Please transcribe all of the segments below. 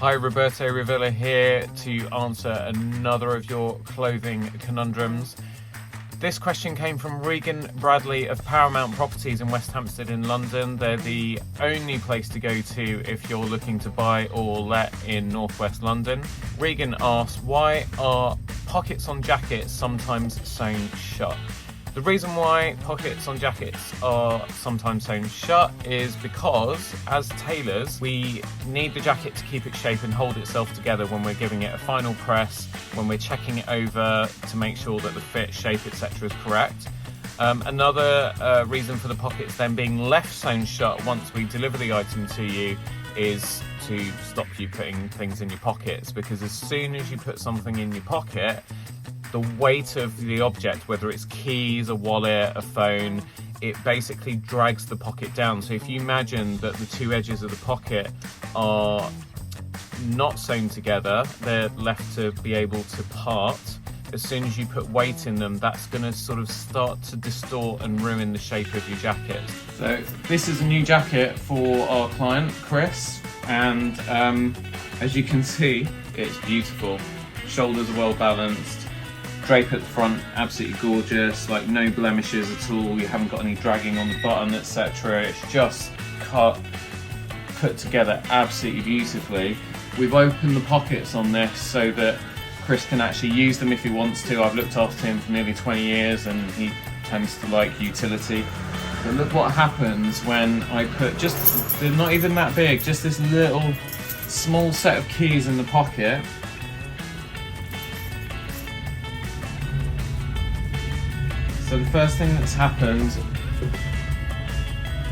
Hi, Roberto Revilla here to answer another of your clothing conundrums. This question came from Reagan Bradley of Paramount Properties in West Hampstead in London. They're the only place to go to if you're looking to buy or let in northwest London. Reagan asked, why are pockets on jackets sometimes sewn shut? The reason why pockets on jackets are sometimes sewn shut is because, as tailors, we need the jacket to keep its shape and hold itself together when we're giving it a final press, when we're checking it over to make sure that the fit, shape, etc. is correct. Another reason for the pockets then being left sewn shut once we deliver the item to you is to stop you putting things in your pockets, because as soon as you put something in your pocket, the weight of the object, whether it's keys, a wallet, a phone, it basically drags the pocket down. So if you imagine that the two edges of the pocket are not sewn together, they're left to be able to part. As soon as you put weight in them, that's going to sort of start to distort and ruin the shape of your jacket. So this is a new jacket for our client, Chris, and as you can see, it's beautiful. Shoulders are well balanced. Drape at the front, absolutely gorgeous, like no blemishes at all, you haven't got any dragging on the button, etc. It's just put together absolutely beautifully. We've opened the pockets on this so that Chris can actually use them if he wants to. I've looked after him for nearly 20 years and he tends to like utility. But look what happens when I put they're not even that big, just this little small set of keys in the pocket. So the first thing that's happened,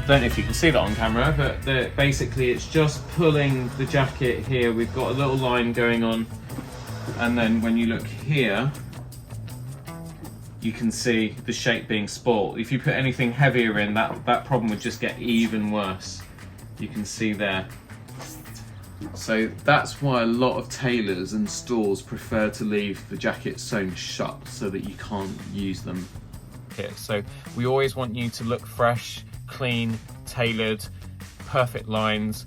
don't know if you can see that on camera, but basically it's just pulling the jacket here. We've got a little line going on, and then when you look here, you can see the shape being spoilt. If you put anything heavier in, that problem would just get even worse. You can see there. So that's why a lot of tailors and stores prefer to leave the jackets sewn shut so that you can't use them. So we always want you to look fresh, clean, tailored, perfect lines,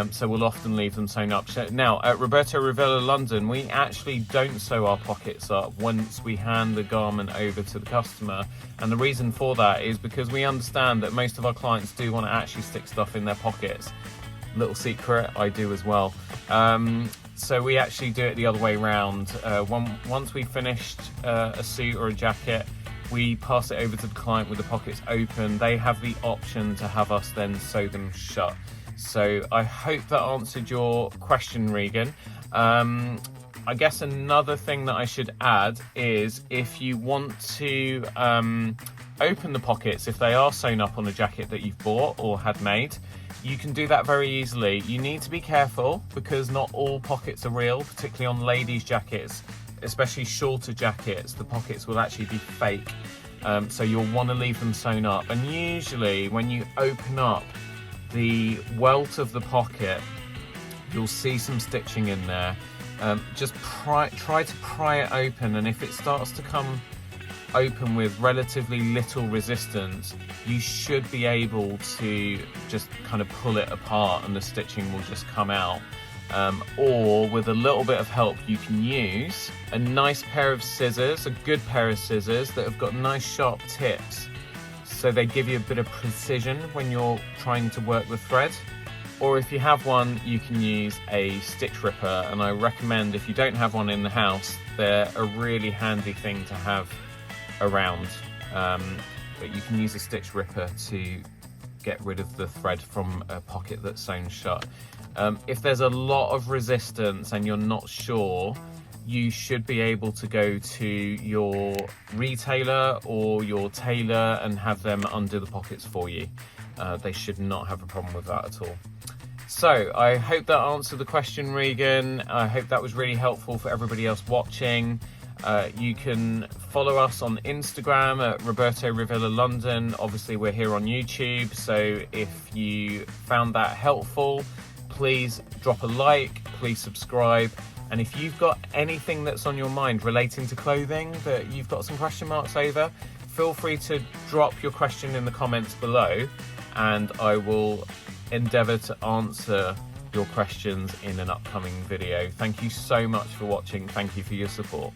so we'll often leave them sewn up. Now at Roberto Revilla London, we actually don't sew our pockets up once we hand the garment over to the customer, and the reason for that is because we understand that most of our clients do want to actually stick stuff in their pockets. Little secret, I do as well. So we actually do it the other way around. Once we've finished a suit or a jacket, we pass it over to the client with the pockets open. They have the option to have us then sew them shut. So I hope that answered your question, Regan. I guess another thing that I should add is if you want to open the pockets, if they are sewn up on a jacket that you've bought or had made, you can do that very easily. You need to be careful because not all pockets are real, particularly on ladies' jackets. Especially shorter jackets, the pockets will actually be fake, so you'll want to leave them sewn up. And usually when you open up the welt of the pocket, you'll see some stitching in there. Just try to pry it open, and if it starts to come open with relatively little resistance, you should be able to just kind of pull it apart and the stitching will just come out. Or with a little bit of help, you can use a nice pair of scissors, a good pair of scissors that have got nice sharp tips, so they give you a bit of precision when you're trying to work the thread. Or if you have one, you can use a stitch ripper, and I recommend, if you don't have one in the house, they're a really handy thing to have around, but you can use a stitch ripper to get rid of the thread from a pocket that's sewn shut. If there's a lot of resistance and you're not sure, you should be able to go to your retailer or your tailor and have them undo the pockets for you. They should not have a problem with that at all. So I hope that answered the question, Regan. I hope that was really helpful for everybody else watching. You can follow us on Instagram at Roberto Revilla London. Obviously we're here on YouTube, so if you found that helpful, please drop a like, please subscribe, and if you've got anything that's on your mind relating to clothing that you've got some question marks over, feel free to drop your question in the comments below and I will endeavour to answer your questions in an upcoming video. Thank you so much for watching. Thank you for your support.